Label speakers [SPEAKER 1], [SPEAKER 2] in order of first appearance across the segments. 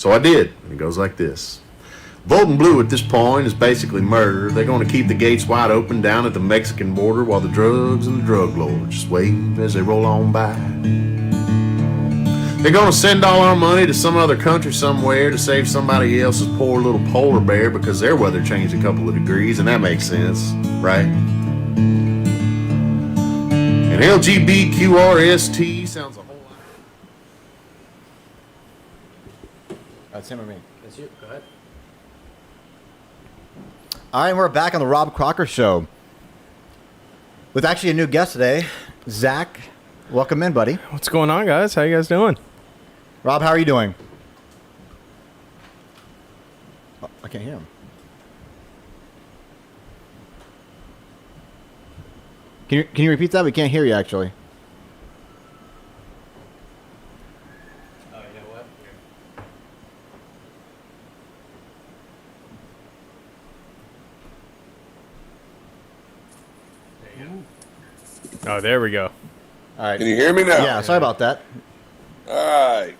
[SPEAKER 1] So I did. It goes like this. Voting blue at this point is basically murder. They're going to keep the gates wide open down at the Mexican border while the drugs and the drug lords just wave as they roll on by. They're going to send all our money to some other country somewhere to save somebody else's poor little polar bear because their weather changed a couple of degrees, and that makes sense, right? And LGBTQRST sounds a whole lot.
[SPEAKER 2] That's him or me?
[SPEAKER 3] That's you. Go ahead.
[SPEAKER 2] All right, we're back on the Robb Crocker Show with actually a new guest today, Zach. Welcome in, buddy.
[SPEAKER 4] What's going on, guys? How you guys doing?
[SPEAKER 2] Rob, how are you doing? Oh, I can't hear him. Can you repeat that? We can't hear you, actually.
[SPEAKER 3] Oh, you know what? Here. There you go.
[SPEAKER 4] Oh, there we go.
[SPEAKER 2] All right.
[SPEAKER 5] Can you hear me now?
[SPEAKER 2] Yeah, sorry about that.
[SPEAKER 5] All right.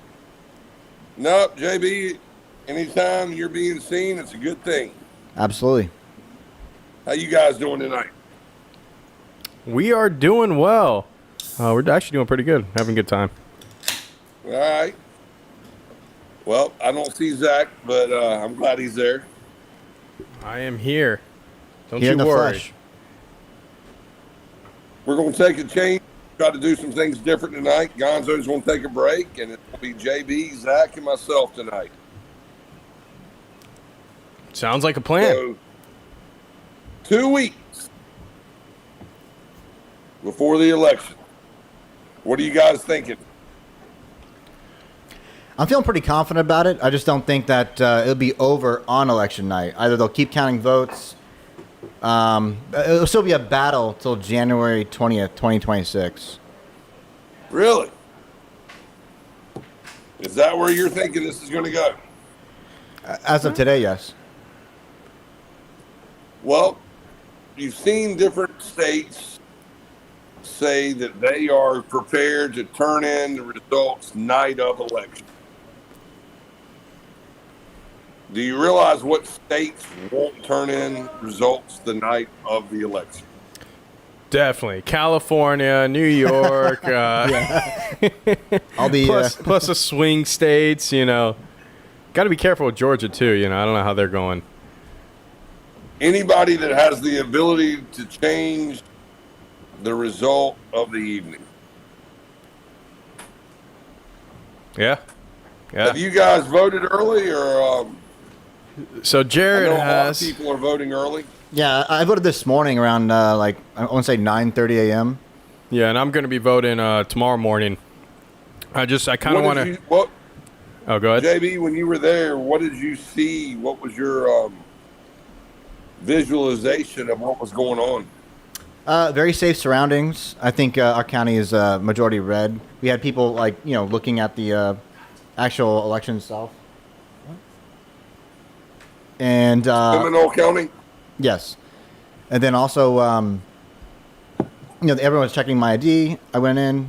[SPEAKER 5] Nope, JB, anytime you're being seen, it's a good thing.
[SPEAKER 2] Absolutely.
[SPEAKER 5] How you guys doing tonight?
[SPEAKER 4] We are doing well. We're actually doing pretty good. Having a good time.
[SPEAKER 5] All right. Well, I don't see Zach, but I'm glad he's there.
[SPEAKER 4] I am here. Don't
[SPEAKER 2] Here
[SPEAKER 4] you
[SPEAKER 2] in the
[SPEAKER 4] worry.
[SPEAKER 2] flesh.
[SPEAKER 5] We're going to take a change, try to do some things different tonight. Gonzo's going to take a break, and it'll be JB, Zach, and myself tonight.
[SPEAKER 4] Sounds like a plan.
[SPEAKER 5] So, 2 weeks before the election. What are you guys thinking?
[SPEAKER 2] I'm feeling pretty confident about it. I just don't think that it'll be over on election night. Either they'll keep counting votes. It'll still be a battle till January 20th, 2026.
[SPEAKER 5] Really? Is that where you're thinking this is going to go?
[SPEAKER 2] As of today, yes.
[SPEAKER 5] Well, you've seen different states say that they are prepared to turn in the results night of election. Do you realize what states won't turn in results the night of the election?
[SPEAKER 4] Definitely. California, New York,
[SPEAKER 2] I'll be
[SPEAKER 4] plus the swing states, you know. Got to be careful with Georgia, too. You know, I don't know how they're going.
[SPEAKER 5] Anybody that has the ability to change the result of the evening.
[SPEAKER 4] Yeah.
[SPEAKER 5] Have you guys voted early, or
[SPEAKER 4] So
[SPEAKER 5] I
[SPEAKER 4] Jared
[SPEAKER 5] know a lot of
[SPEAKER 4] has.
[SPEAKER 5] people are voting early?
[SPEAKER 2] Yeah, I voted this morning around I want to say 9:30 a.m.
[SPEAKER 4] Yeah, and I'm going to be voting tomorrow morning. I kind of want to. Oh, go ahead.
[SPEAKER 5] JB, when you were there, what did you see? What was your visualization of what was going on?
[SPEAKER 2] Very safe surroundings. I think our county is majority red. We had people looking at the actual election itself. And
[SPEAKER 5] Seminole County?
[SPEAKER 2] yes, and then also everyone was checking my ID. I went in,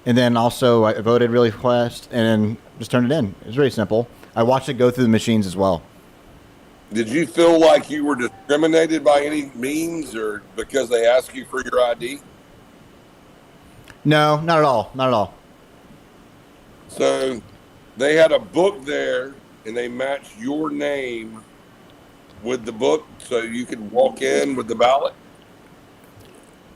[SPEAKER 2] and then also I voted really fast, and then just turned it in. It was very simple. I watched it go through the machines as well.
[SPEAKER 5] Did you feel like you were discriminated by any means, or because they asked you for your ID?
[SPEAKER 2] No, not at all. Not at all.
[SPEAKER 5] So they had a book there, and they matched your name with the book so you could walk in with the ballot?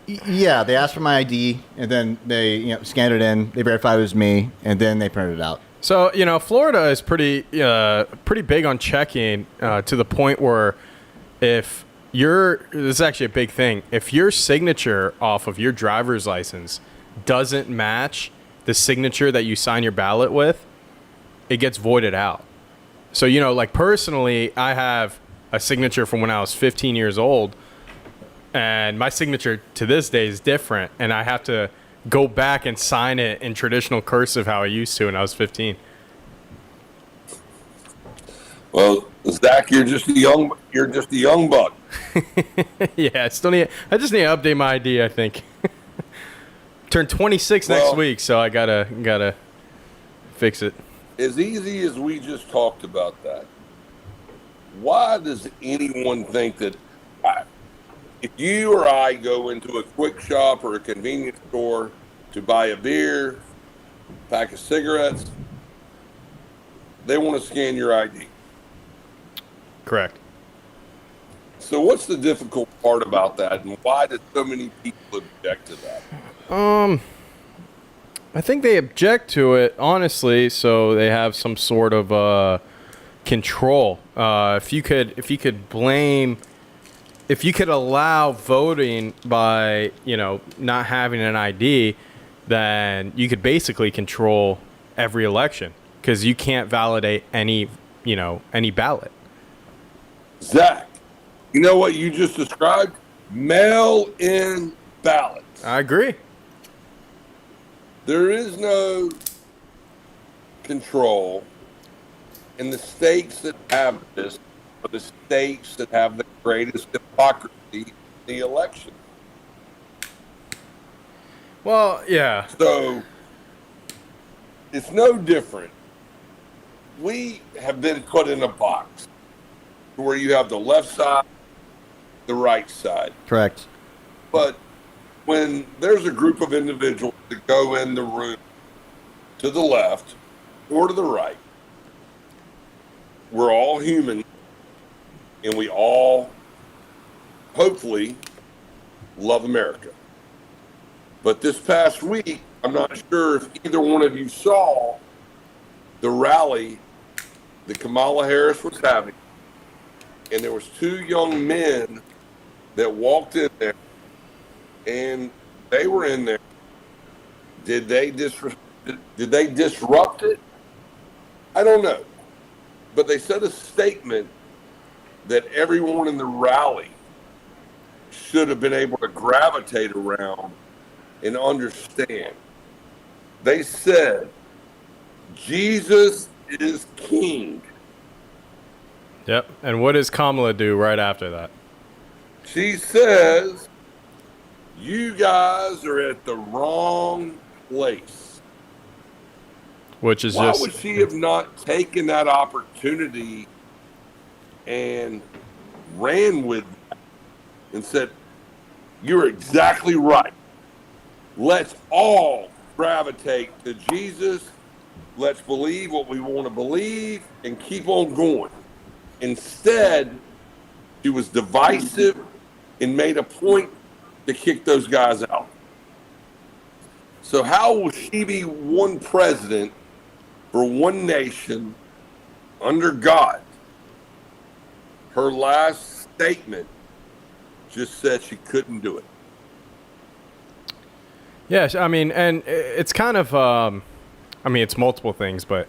[SPEAKER 2] Yeah, they asked for my ID, and then they scanned it in. They verified it was me, and then they printed it out.
[SPEAKER 4] So, Florida is pretty big on checking to the point where this is actually a big thing. If your signature off of your driver's license doesn't match the signature that you sign your ballot with, it gets voided out. So, personally, I have a signature from when I was 15 years old, and my signature to this day is different, and I have to go back and sign it in traditional cursive how I used to when I was 15.
[SPEAKER 5] Well, Zach, you're just a young buck.
[SPEAKER 4] Yeah, I just need to update my ID, I think. Turn 26 next week, so I gotta fix it.
[SPEAKER 5] as easy as we just talked about that, why does anyone think that if you or I go into a quick shop or a convenience store to buy a beer, pack of cigarettes, they want to scan your ID?
[SPEAKER 4] Correct.
[SPEAKER 5] So what's the difficult part about that, and why do so many people object to that?
[SPEAKER 4] I think they object to it honestly, so they have some sort of control. If you could allow voting by not having an ID, then you could basically control every election because you can't validate any ballot.
[SPEAKER 5] Zach, you know what you just described? Mail-in ballots.
[SPEAKER 4] I agree.
[SPEAKER 5] There is no control, and the states that have this are the states that have the greatest hypocrisy in the election.
[SPEAKER 4] Well, yeah.
[SPEAKER 5] So it's no different. We have been put in a box where you have the left side, the right side.
[SPEAKER 2] Correct.
[SPEAKER 5] But when there's a group of individuals that go in the room to the left or to the right, we're all human, and we all hopefully love America. But this past week, I'm not sure if either one of you saw the rally that Kamala Harris was having, and there was two young men that walked in there, and they were in there. Did they disrupt it? I don't know. But they said a statement that everyone in the rally should have been able to gravitate around and understand. They said, Jesus is king.
[SPEAKER 4] Yep. And what does Kamala do right after that?
[SPEAKER 5] She says, you guys are at the wrong place.
[SPEAKER 4] Which is
[SPEAKER 5] Why
[SPEAKER 4] just...
[SPEAKER 5] would she have not taken that opportunity and ran with that and said, you're exactly right. Let's all gravitate to Jesus. Let's believe what we want to believe and keep on going. Instead, she was divisive and made a point to kick those guys out. So how will she be one president for one nation under God? Her last statement just said she couldn't do it.
[SPEAKER 4] Yes, I mean, and it's kind of, it's multiple things, but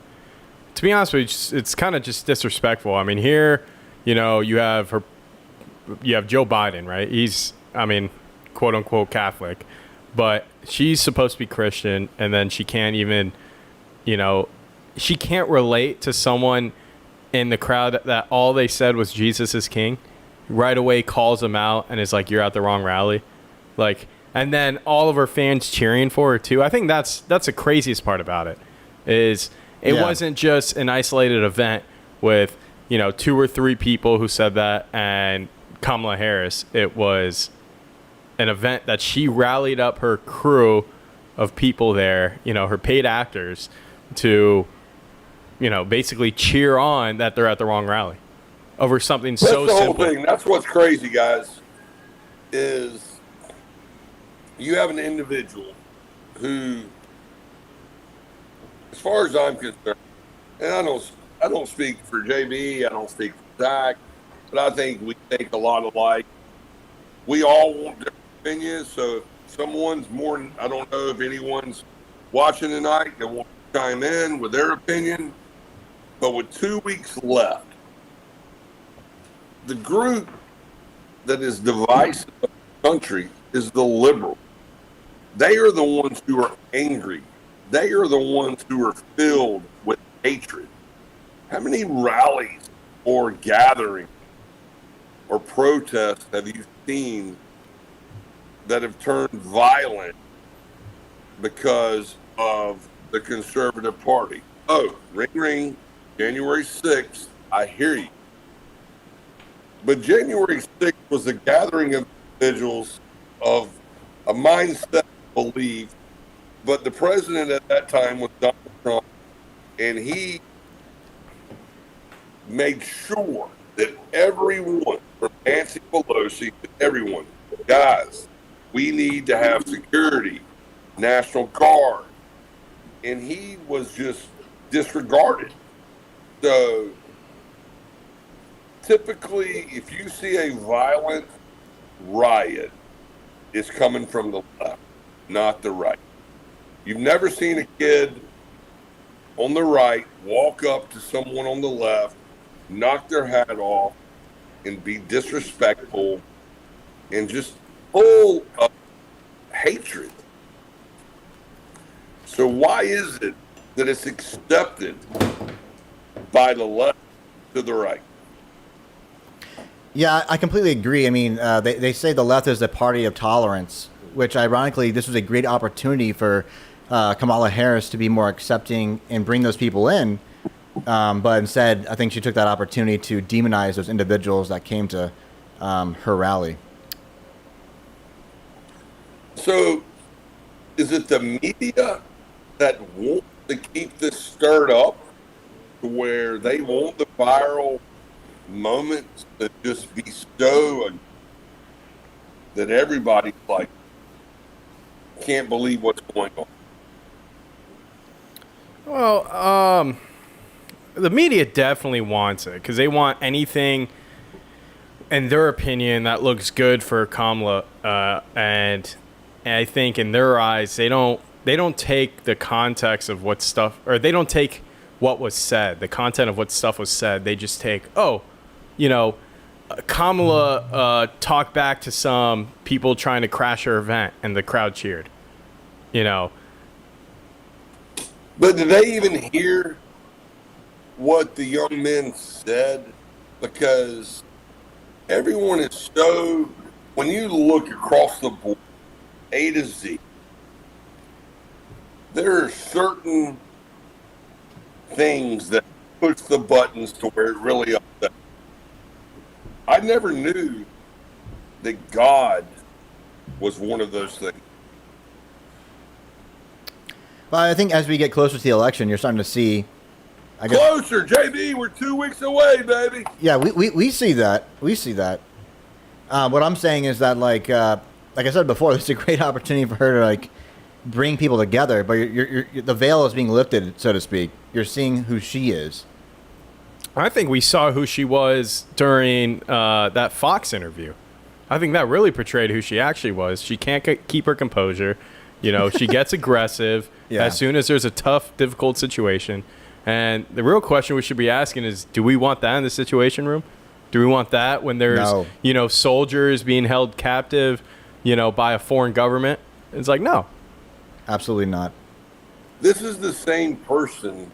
[SPEAKER 4] to be honest with you, it's kind of just disrespectful. I mean, here, you have Joe Biden, right? He's, quote unquote Catholic, but she's supposed to be Christian, and then she can't even, she can't relate to someone in the crowd that all they said was Jesus is king. Right away calls them out and is like, you're at the wrong rally. And then all of her fans cheering for her too. I think that's the craziest part about it. It wasn't just an isolated event with, 2 or 3 people who said that and Kamala Harris. It was an event that she rallied up her crew of people there, her paid actors, to, basically cheer on that they're at the wrong rally over something so simple.
[SPEAKER 5] That's the whole thing. That's what's crazy, guys, is you have an individual who, as far as I'm concerned, and I don't speak for JB, I don't speak for Zach, but I think we think a lot alike. We all want different opinions, so if someone's more, I don't know if anyone's watching tonight that wants to chime in with their opinion, but with 2 weeks left, the group that is divisive of the country is the liberal. They are the ones who are angry. They are the ones who are filled with hatred. How many rallies or gatherings or protests have you seen that have turned violent because of the conservative party? oh, ring, ring, January 6th, I hear you. But January 6th was a gathering of individuals of a mindset of belief. But the president at that time was Donald Trump, and he made sure that everyone, from Nancy Pelosi to everyone, guys, we need to have security, National Guard. And he was just disregarded. So typically, if you see a violent riot, it's coming from the left, not the right. You've never seen a kid on the right walk up to someone on the left, knock their hat off, and be disrespectful and just full of hatred. So why is it that it's accepted by the left to the right?
[SPEAKER 2] Yeah, I completely agree. I mean, they say the left is the party of tolerance, which ironically, this was a great opportunity for Kamala Harris to be more accepting and bring those people in. But instead, I think she took that opportunity to demonize those individuals that came to her rally.
[SPEAKER 5] So is it the media that wants to keep this stirred up to where they want the viral moments to just be so that everybody's like, can't believe what's going on?
[SPEAKER 4] Well, the media definitely wants it because they want anything, in their opinion, that looks good for Kamala. And I think in their eyes, they don't take the context of what stuff, or they don't take what was said, the content of what stuff was said. They just take, Kamala talked back to some people trying to crash her event, and the crowd cheered.
[SPEAKER 5] But did they even hear what the young men said? Because everyone is so, when you look across the board, A to Z, there are certain things that push the buttons to where it really upsets. I never knew that God was one of those things.
[SPEAKER 2] Well, I think as we get closer to the election, you're starting to see.
[SPEAKER 5] Closer, JB. We're 2 weeks away, baby.
[SPEAKER 2] Yeah, we see that. We see that. What I'm saying is that, like I said before, this is a great opportunity for her to bring people together. But the veil is being lifted, so to speak. You're seeing who she is.
[SPEAKER 4] I think we saw who she was during that Fox interview. I think that really portrayed who she actually was. She can't keep her composure. She gets aggressive as soon as there's a tough, difficult situation. And the real question we should be asking is, do we want that in the Situation Room? Do we want that when there's, soldiers being held captive, by a foreign government? It's like, no.
[SPEAKER 2] Absolutely not.
[SPEAKER 5] This is the same person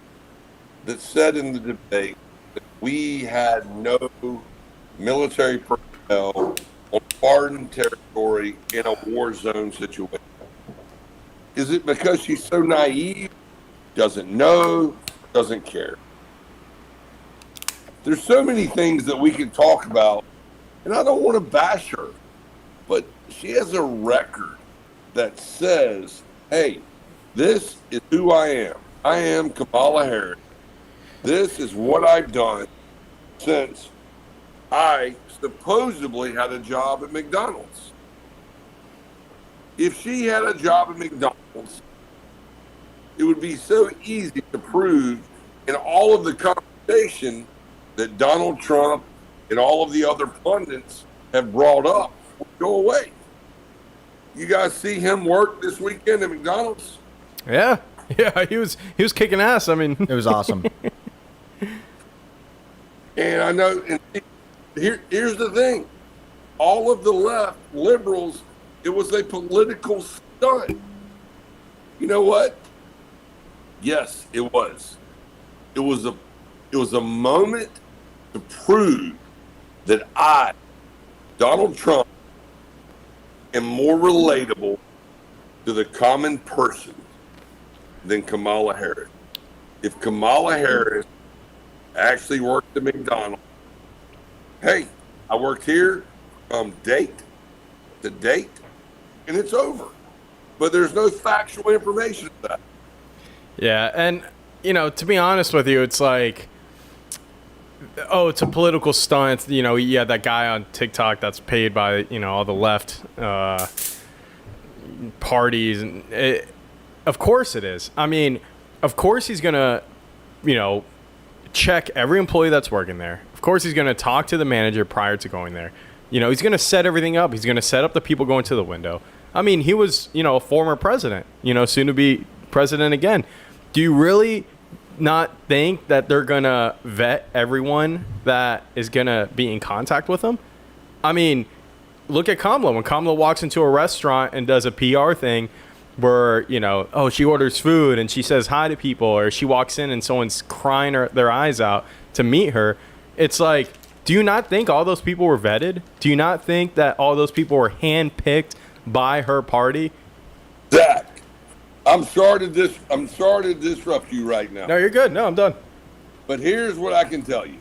[SPEAKER 5] that said in the debate that we had no military personnel on foreign territory in a war zone situation. Is it because she's so naive, doesn't know, doesn't care? There's so many things that we can talk about, and I don't want to bash her, but she has a record that says, hey, this is who I am. I am Kamala Harris. This is what I've done since I supposedly had a job at McDonald's. If she had a job at McDonald's, it would be so easy to prove in all of the conversation that Donald Trump and all of the other pundits have brought up would go away. You guys see him work this weekend at McDonald's?
[SPEAKER 4] Yeah, he was kicking ass. I mean,
[SPEAKER 2] it was awesome.
[SPEAKER 5] And I know, and here's the thing. All of the left, liberals, it was a political stunt. You know what? Yes, it was. It was a moment to prove that I, Donald Trump, am more relatable to the common person than Kamala Harris. if Kamala Harris actually worked at McDonald's, hey, I worked here from date to date, and it's over. But there's no factual information of that.
[SPEAKER 4] Yeah, and to be honest with you, it's like, oh, it's a political stunt. Yeah, that guy on TikTok that's paid by all the left parties, and of course it is. I mean, of course he's gonna check every employee that's working there. Of course he's gonna talk to the manager prior to going there. He's gonna set everything up. He's gonna set up the people going to the window. I mean, he was a former president. Soon to be president again. Do you really not think that they're gonna vet everyone that is gonna be in contact with them? I mean, look at Kamala. When Kamala walks into a restaurant and does a PR thing where, she orders food and she says hi to people, or she walks in and someone's crying their eyes out to meet her, it's like, do you not think all those people were vetted? Do you not think that all those people were handpicked by her party?
[SPEAKER 5] Zach, I'm sorry to disrupt you right now.
[SPEAKER 4] No, you're good. No, I'm done.
[SPEAKER 5] But here's what I can tell you.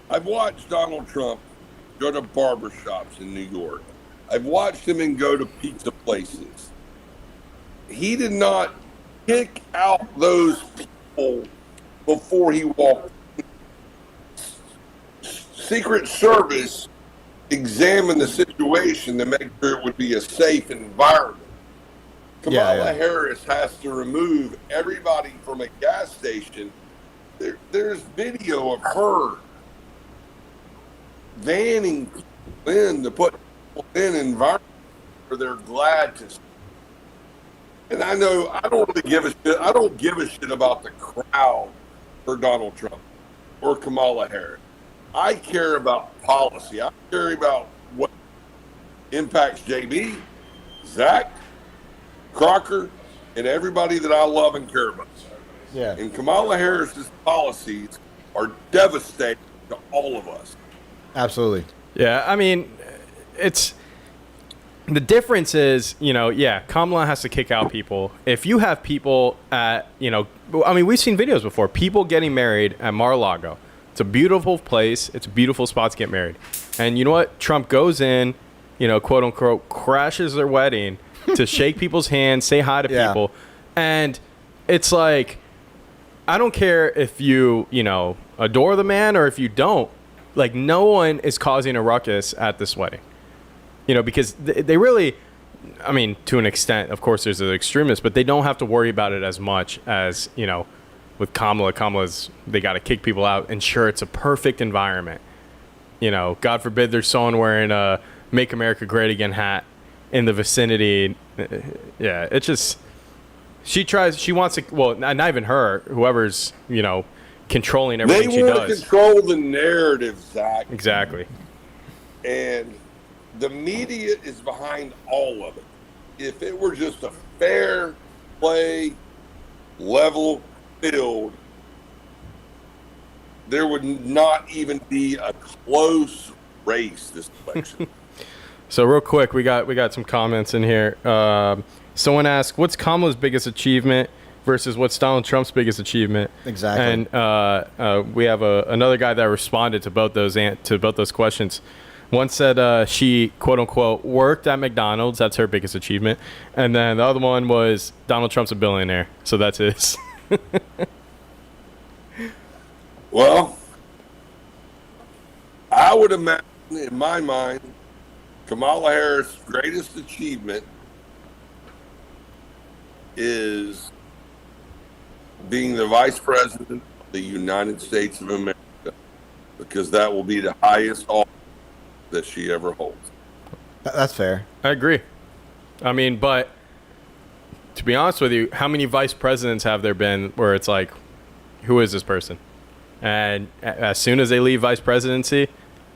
[SPEAKER 5] I've watched Donald Trump go to barbershops in New York. I've watched him go to pizza places. He did not kick out those people before he walked. Secret Service examined the situation to make sure it would be a safe environment. Kamala Harris has to remove everybody from a gas station. There's video of her vanning people in to put people in environments where they're glad to. And I know I don't really give a shit. I don't give a shit about the crowd for Donald Trump or Kamala Harris. I care about policy. I care about what impacts JB, Zach, Crocker, and everybody that I love and care about.
[SPEAKER 2] Yeah.
[SPEAKER 5] And Kamala Harris's policies are devastating to all of us.
[SPEAKER 2] Absolutely.
[SPEAKER 4] Yeah, I mean, it's the difference is, Kamala has to kick out people. If you have people at, we've seen videos before, people getting married at Mar-a-Lago. It's a beautiful place. It's a beautiful spot to get married. And you know what? Trump goes in, quote unquote, crashes their wedding to shake people's hands, say hi to people. And it's like, I don't care if you, adore the man or if you don't. Like, no one is causing a ruckus at this wedding. Because they really, I mean, to an extent, of course, there's an extremist, but they don't have to worry about it as much as, with Kamala. They got to kick people out, ensure it's a perfect environment. God forbid there's someone wearing a Make America Great Again hat in the vicinity. Yeah, it's just, she wants to, well, not even her, whoever's, controlling everything she does.
[SPEAKER 5] They want to control the narrative, Zach.
[SPEAKER 4] Exactly.
[SPEAKER 5] And the media is behind all of it. If it were just a fair play, level field, there would not even be a close race this election.
[SPEAKER 4] So real quick, we got some comments in here. Someone asked, "What's Kamala's biggest achievement versus what's Donald Trump's biggest achievement?"
[SPEAKER 2] Exactly.
[SPEAKER 4] And we have another guy that responded to both those questions. One said she, quote unquote, worked at McDonald's. That's her biggest achievement. And then the other one was Donald Trump's a billionaire. So that's his.
[SPEAKER 5] Well, I would imagine, in my mind, Kamala Harris' greatest achievement is being the vice president of the United States of America, because that will be the highest office that she ever holds.
[SPEAKER 2] That's fair.
[SPEAKER 4] I agree. I mean, but to be honest with you, how many vice presidents have there been where it's like, who is this person? And as soon as they leave vice presidency,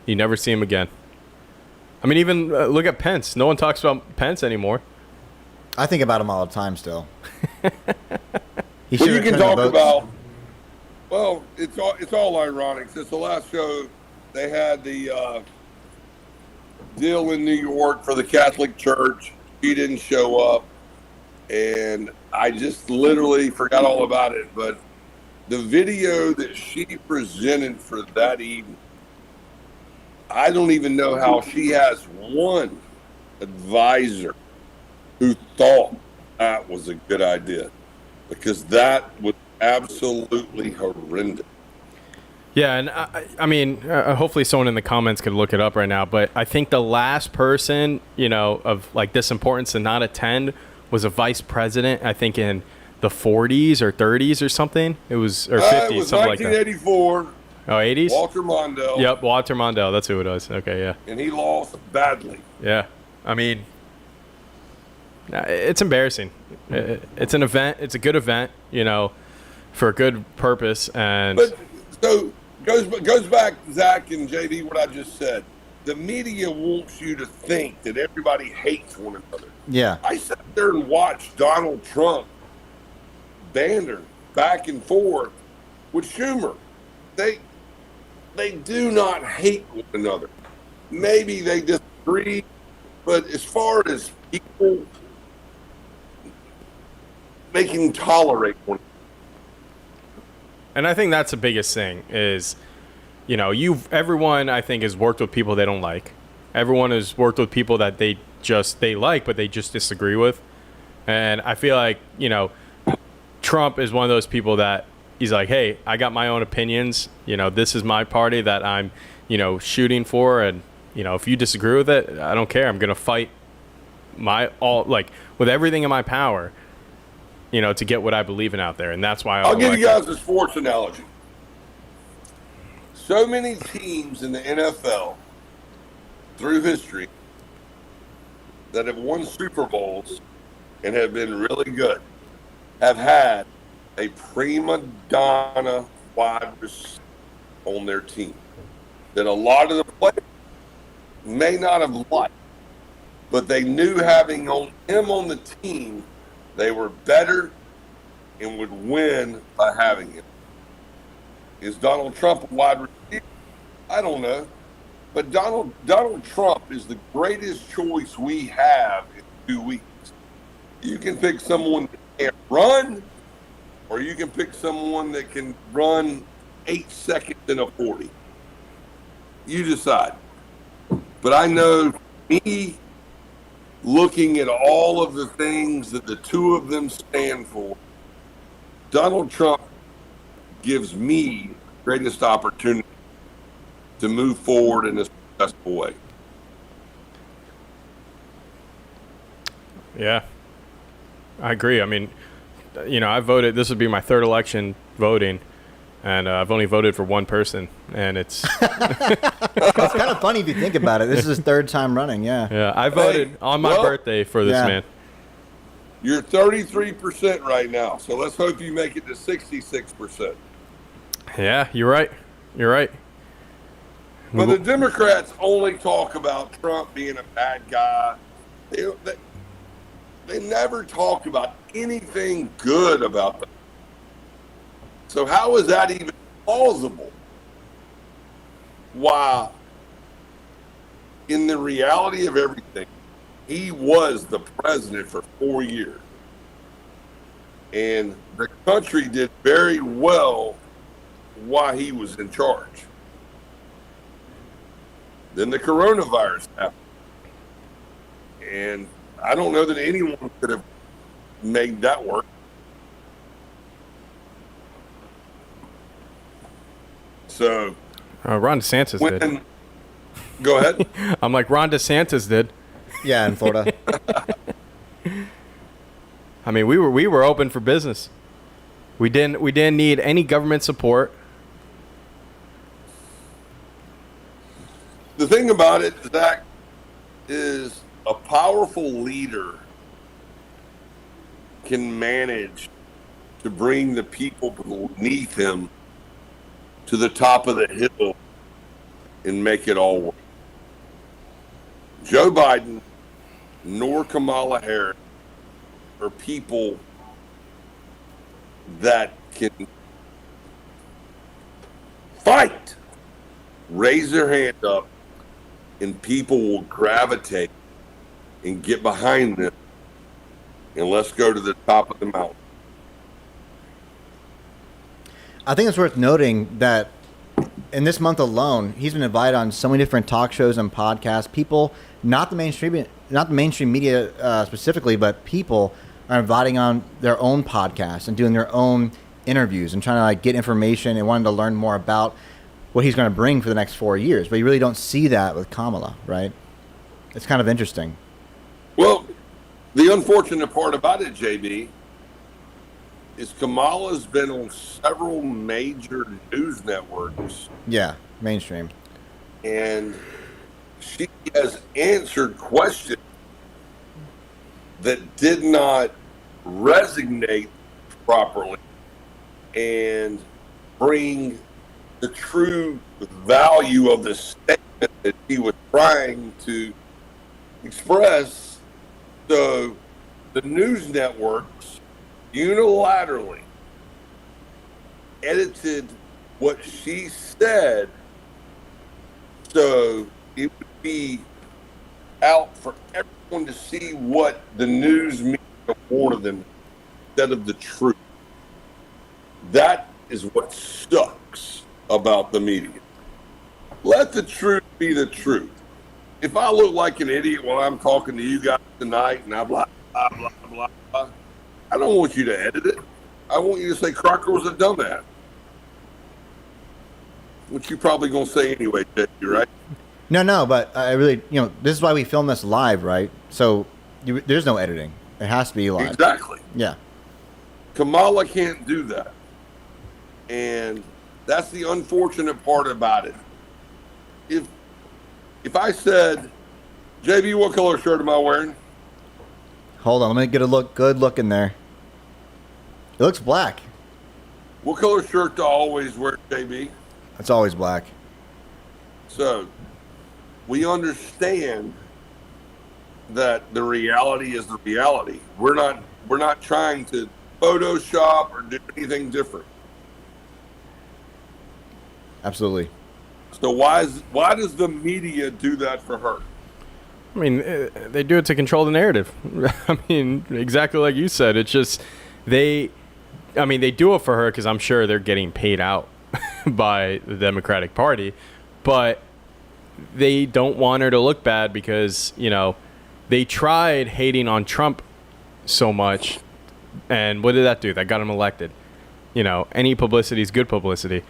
[SPEAKER 4] you never see him again. I mean, even look at Pence. No one talks about Pence anymore.
[SPEAKER 2] I think about him all the time still.
[SPEAKER 5] Well, you can talk about, well, it's all ironic. Since the last show, they had the deal in New York for the Catholic Church. He didn't show up. and I just literally forgot all about it. But the video that she presented for that evening, I don't even know how she has one advisor who thought that was a good idea, because that was absolutely horrendous.
[SPEAKER 4] Yeah, and I mean, hopefully someone in the comments could look it up right now. But I think the last person, of like this importance to not attend was a vice president. I think in the 40s or 30s or something. It was or 50s,
[SPEAKER 5] it was
[SPEAKER 4] something like that.
[SPEAKER 5] 1984.
[SPEAKER 4] Oh, 80s.
[SPEAKER 5] Walter Mondale.
[SPEAKER 4] Yep, Walter Mondale. That's who it was. Okay, yeah.
[SPEAKER 5] And he lost badly.
[SPEAKER 4] Yeah, I mean, it's embarrassing. It's an event. It's a good event, for a good purpose. And
[SPEAKER 5] but so goes back, Zach and JD, what I just said. The media wants you to think that everybody hates one another.
[SPEAKER 2] Yeah.
[SPEAKER 5] I sat there and watched Donald Trump banter back and forth with Schumer. They do not hate one another. Maybe they disagree, but as far as people, they can tolerate one another.
[SPEAKER 4] And I think that's the biggest thing is, everyone I think has worked with people they don't like. Everyone has worked with people that they like, but they just disagree with. And I feel like, Trump is one of those people that he's like, hey, I got my own opinions. This is my party that I'm, shooting for. And, if you disagree with it, I don't care. I'm going to fight with everything in my power, to get what I believe in out there. And that's why
[SPEAKER 5] I'll give you guys a sports analogy. So many teams in the NFL through history that have won Super Bowls and have been really good have had a prima donna wide receiver on their team that a lot of the players may not have liked, but they knew having him on the team, they were better and would win by having him. Is Donald Trump a wide receiver? I don't know. But Donald Trump is the greatest choice we have in 2 weeks. You can pick someone that can't run, or you can pick someone that can run 8 seconds in a 40. You decide. But I know me looking at all of the things that the two of them stand for, Donald Trump gives me the greatest opportunity to move forward in a successful way.
[SPEAKER 4] Yeah, I agree. I mean, I voted. This would be my third election voting, and I've only voted for one person, and it's
[SPEAKER 2] It's kind of funny if you think about it. This is his third time running, yeah.
[SPEAKER 4] yeah. I voted on my birthday for this man.
[SPEAKER 5] You're 33% right now, so let's hope you make it to 66%.
[SPEAKER 4] Yeah, you're right. You're right.
[SPEAKER 5] But the Democrats only talk about Trump being a bad guy. They never talk about anything good about them. So how is that even plausible? Why, in the reality of everything, he was the president for 4 years. And the country did very well while he was in charge. Then the coronavirus happened. And I don't know that anyone could have made that work. So
[SPEAKER 4] Ron DeSantis did.
[SPEAKER 5] Go ahead.
[SPEAKER 4] I'm like, Ron DeSantis did.
[SPEAKER 2] Yeah, in Florida.
[SPEAKER 4] I mean, we were open for business. We didn't need any government support.
[SPEAKER 5] The thing about it, Zach, is a powerful leader can manage to bring the people beneath him to the top of the hill and make it all work. Joe Biden nor Kamala Harris are people that can fight, raise their hand up, and people will gravitate and get behind them and let's go to the top of the mountain.
[SPEAKER 2] I think it's worth noting that in this month alone, he's been invited on so many different talk shows and podcasts. People, not the mainstream media specifically, but people are inviting on their own podcasts and doing their own interviews and trying to like get information and wanting to learn more about what he's going to bring for the next 4 years. But you really don't see that with Kamala, right? It's kind of interesting.
[SPEAKER 5] Well, the unfortunate part about it, JB, is Kamala's been on several major news networks.
[SPEAKER 2] Yeah, mainstream.
[SPEAKER 5] And she has answered questions that did not resonate properly and bring the true value of the statement that he was trying to express. So the news networks unilaterally edited what she said so it would be out for everyone to see what the news media wanted them instead of the truth. That is what sucks about the media. Let the truth be the truth. If I look like an idiot while I'm talking to you guys tonight and I blah, blah, blah, blah, blah, I don't want you to edit it. I want you to say Crocker was a dumbass. Which you're probably going to say anyway, JD, right?
[SPEAKER 2] No, but I really, this is why we film this live, right? So there's no editing. It has to be live.
[SPEAKER 5] Exactly.
[SPEAKER 2] Yeah.
[SPEAKER 5] Kamala can't do that. And that's the unfortunate part about it. If I said, JB, what color shirt am I wearing?
[SPEAKER 2] Hold on, let me get a good look in there. It looks black.
[SPEAKER 5] What color shirt do I always wear, JB?
[SPEAKER 2] It's always black.
[SPEAKER 5] So, we understand that the reality is the reality. We're not trying to Photoshop or do anything different.
[SPEAKER 2] Absolutely.
[SPEAKER 5] So why does the media do that for her?
[SPEAKER 4] I mean, they do it to control the narrative. I mean, exactly like you said. It's just they do it for her because I'm sure they're getting paid out by the Democratic Party, but they don't want her to look bad because, they tried hating on Trump so much, and what did that do? That got him elected. Any publicity is good publicity.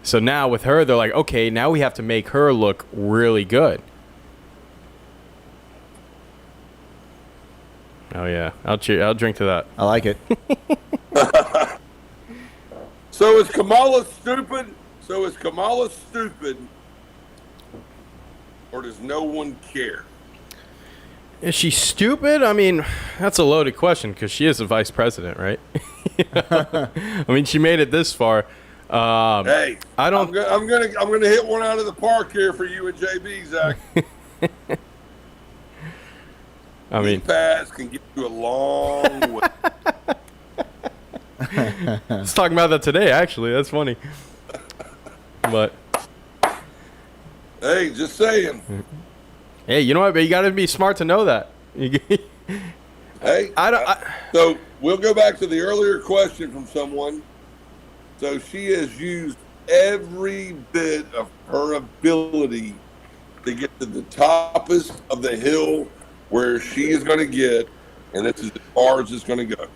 [SPEAKER 4] So now with her, they're like, okay, now we have to make her look really good. Oh yeah, I'll drink to that.
[SPEAKER 2] I like it.
[SPEAKER 5] So is Kamala stupid? Or does no one care?
[SPEAKER 4] Is she stupid? I mean, that's a loaded question because she is the vice president, right? I mean, she made it this far.
[SPEAKER 5] Hey,
[SPEAKER 4] I don't.
[SPEAKER 5] I'm gonna hit one out of the park here for you and JB, Zach.
[SPEAKER 4] I mean,
[SPEAKER 5] pass can get you a long way.
[SPEAKER 4] I was talking about that today. Actually, that's funny. But
[SPEAKER 5] hey, just saying.
[SPEAKER 4] Hey, you know what? But you got to be smart to know that.
[SPEAKER 5] Hey, so we'll go back to the earlier question from someone. So she has used every bit of her ability to get to the toppest of the hill where she is going to get, and this is as far as it's going to go.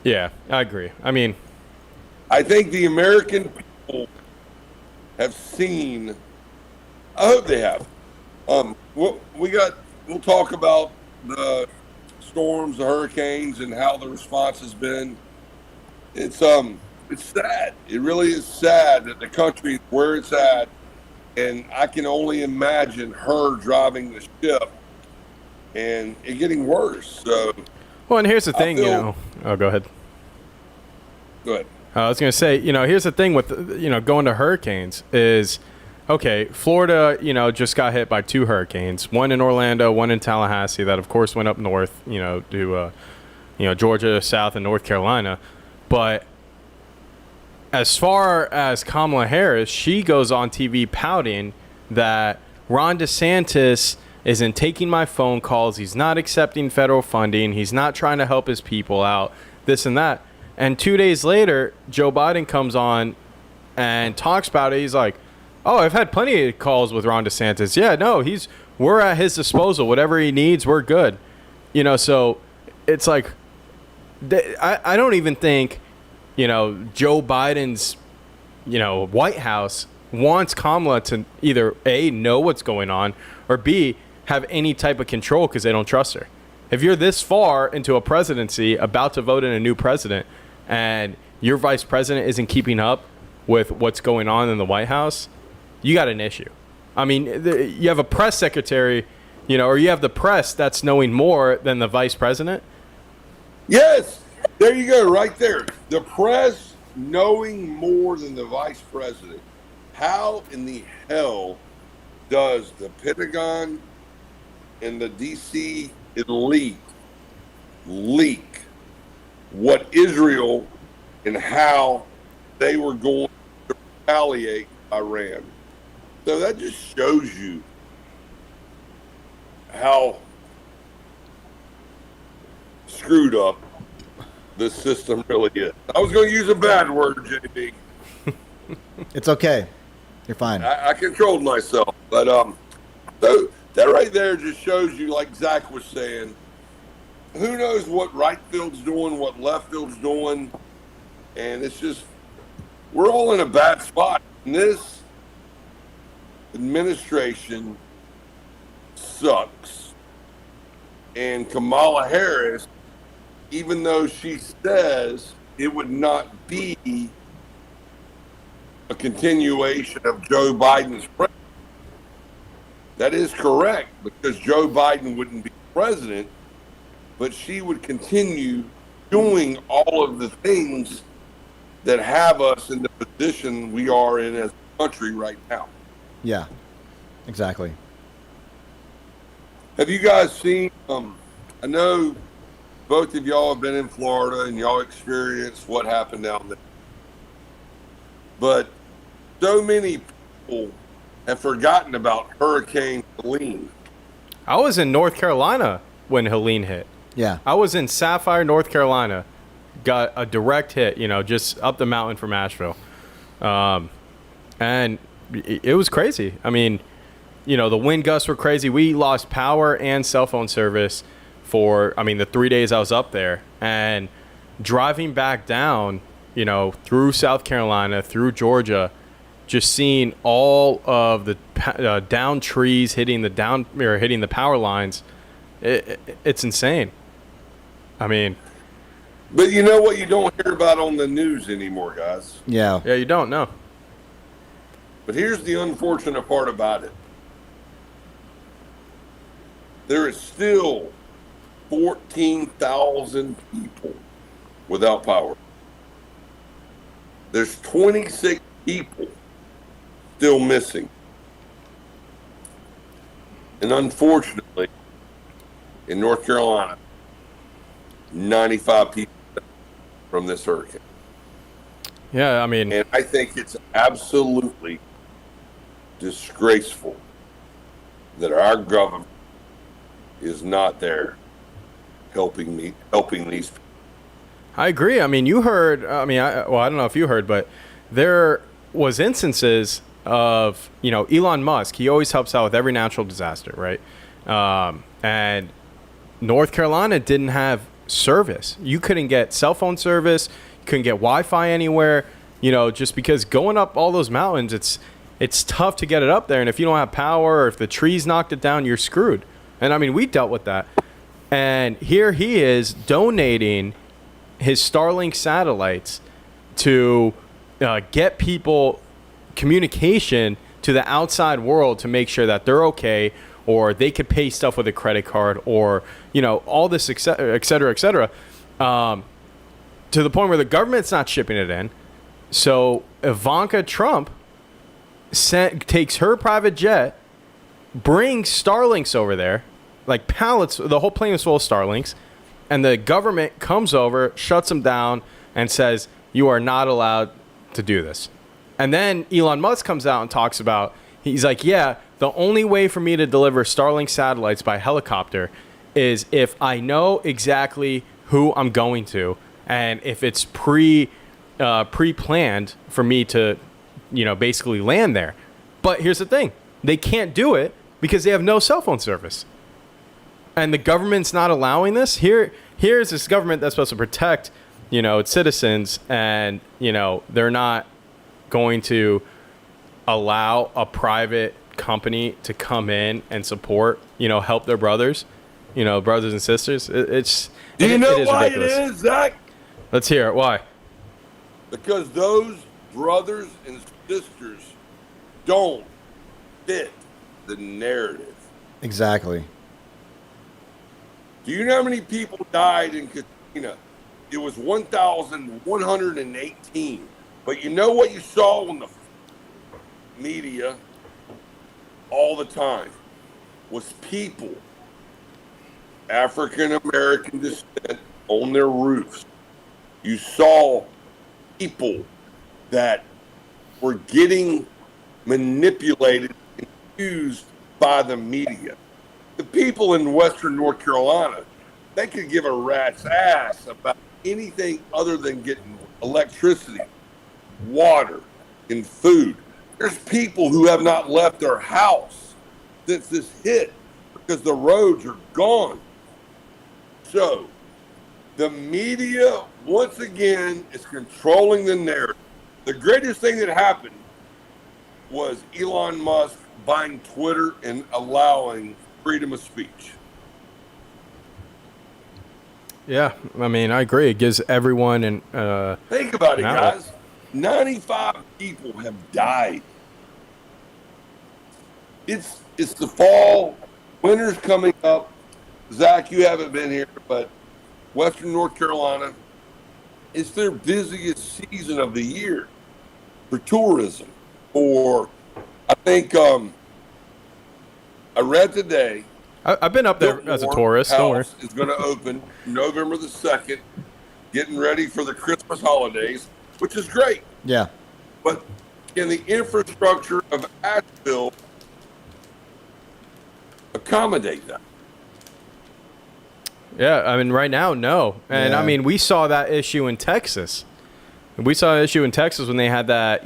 [SPEAKER 4] Yeah, I agree. I mean,
[SPEAKER 5] I think the American people have seen. I hope they have. We'll talk about the storms, the hurricanes, and how the response has been. It's sad. It really is sad that the country is where it's at, and I can only imagine her driving the ship and it getting worse. So,
[SPEAKER 4] well, and here's the thing, Oh, go ahead.
[SPEAKER 5] Go ahead.
[SPEAKER 4] I was going to say, here's the thing with, going to hurricanes is, okay, Florida, just got hit by 2 hurricanes, one in Orlando, one in Tallahassee, that of course went up north, to, Georgia, South, and North Carolina. But as far as Kamala Harris, she goes on TV pouting that Ron DeSantis isn't taking my phone calls. He's not accepting federal funding. He's not trying to help his people out, this and that. And 2 days later, Joe Biden comes on and talks about it. He's like, oh, I've had plenty of calls with Ron DeSantis. Yeah, no, we're at his disposal. Whatever he needs, we're good. You know, so it's like, I don't even think, you know, Joe Biden's, you know, White House wants Kamala to either A, know what's going on, or B, have any type of control because they don't trust her. If you're this far into a presidency, about to vote in a new president, and your vice president isn't keeping up with what's going on in the White House, you got an issue. I mean, you have a press secretary, you know, or you have the press that's knowing more than the vice president.
[SPEAKER 5] Yes, there you go, right there. The press knowing more than the vice president. How in the hell does the Pentagon and the D.C. elite leak what Israel and how they were going to retaliate Iran? So that just shows you how screwed up the system really is. I was going to use a bad word, JB.
[SPEAKER 2] It's okay. You're fine.
[SPEAKER 5] I controlled myself, but so that right there just shows you, like Zach was saying, who knows what right field's doing, what left field's doing, and it's just we're all in a bad spot. And this administration sucks, and Kamala Harris, even though she says it would not be a continuation of Joe Biden's president. That is correct, because Joe Biden wouldn't be president, but she would continue doing all of the things that have us in the position we are in as a country right now.
[SPEAKER 2] Yeah, exactly.
[SPEAKER 5] Have you guys seen, I know both of y'all have been in Florida and y'all experienced what happened down there. But so many people have forgotten about Hurricane Helene.
[SPEAKER 4] I was in North Carolina when Helene hit.
[SPEAKER 2] Yeah.
[SPEAKER 4] I was in Sapphire, North Carolina. Got a direct hit, you know, just up the mountain from Asheville. And it was crazy. I mean, you know, the wind gusts were crazy. We lost power and cell phone service for, the 3 days I was up there. And driving back down, you know, through South Carolina, through Georgia, just seeing all of the down trees hitting the power lines, it's insane. I mean,
[SPEAKER 5] but you know what you don't hear about on the news anymore, guys?
[SPEAKER 2] Yeah.
[SPEAKER 4] Yeah, you don't know.
[SPEAKER 5] But here's the unfortunate part about it. There is still 14,000 people without power. There's 26 people still missing. And unfortunately, in North Carolina, 95 people from this hurricane.
[SPEAKER 4] Yeah, I mean,
[SPEAKER 5] And I think it's absolutely disgraceful that our government is not there helping these people.
[SPEAKER 4] I agree. I mean, you heard, I don't know if you heard, but there was instances of, you know, Elon Musk. He always helps out with every natural disaster, right? And North Carolina didn't have service. You couldn't get cell phone service. You couldn't get Wi-Fi anywhere, you know, just because going up all those mountains, it's tough to get it up there. And if you don't have power or if the trees knocked it down, you're screwed. And I mean, we dealt with that. And here he is donating his Starlink satellites to get people communication to the outside world to make sure that they're okay, or they could pay stuff with a credit card, or, you know, all this, et cetera, et cetera, to the point where the government's not shipping it in. So Ivanka Trump takes her private jet, brings Starlinks over there, like pallets, the whole plane was full of Starlinks, and the government comes over, shuts them down, and says, you are not allowed to do this. And then Elon Musk comes out and talks about, he's like, yeah, the only way for me to deliver Starlink satellites by helicopter is if I know exactly who I'm going to, and if it's pre-planned for me to, basically land there. But here's the thing. They can't do it because they have no cell phone service. And the government's not allowing this. Here's this government that's supposed to protect, its citizens, and, they're not going to allow a private company to come in and support, help their brothers, brothers and sisters.
[SPEAKER 5] Do you know
[SPEAKER 4] is
[SPEAKER 5] why
[SPEAKER 4] ridiculous.
[SPEAKER 5] it is, Zach?
[SPEAKER 4] Let's hear it. Why?
[SPEAKER 5] Because those brothers and sisters don't fit the narrative.
[SPEAKER 2] Exactly.
[SPEAKER 5] Do you know how many people died in Katrina? It was 1,118. But you know what you saw on the media all the time was people, African American descent, on their roofs. You saw people that were getting manipulated and used by the media. The people in Western North Carolina, they could give a rat's ass about anything other than getting electricity, water, and food. There's people who have not left their house since this hit because the roads are gone. So, the media, once again, is controlling the narrative. The greatest thing that happened was Elon Musk buying Twitter and allowing freedom of speech.
[SPEAKER 4] Yeah, I mean, I agree. It gives everyone
[SPEAKER 5] Think about it,
[SPEAKER 4] an
[SPEAKER 5] guys. 95 people have died. It's the fall. Winter's coming up. Zach, you haven't been here, but Western North Carolina, it's their busiest season of the year for tourism. Or I think I read today.
[SPEAKER 4] I've been up there as a tourist. Don't worry.
[SPEAKER 5] House is going to open November the 2nd, getting ready for the Christmas holidays, which is great.
[SPEAKER 2] Yeah.
[SPEAKER 5] But can the infrastructure of Asheville accommodate that?
[SPEAKER 4] Yeah, I mean, right now, no. And
[SPEAKER 2] Yeah.
[SPEAKER 4] I mean, we saw that issue in Texas. We saw an issue in Texas when they had that,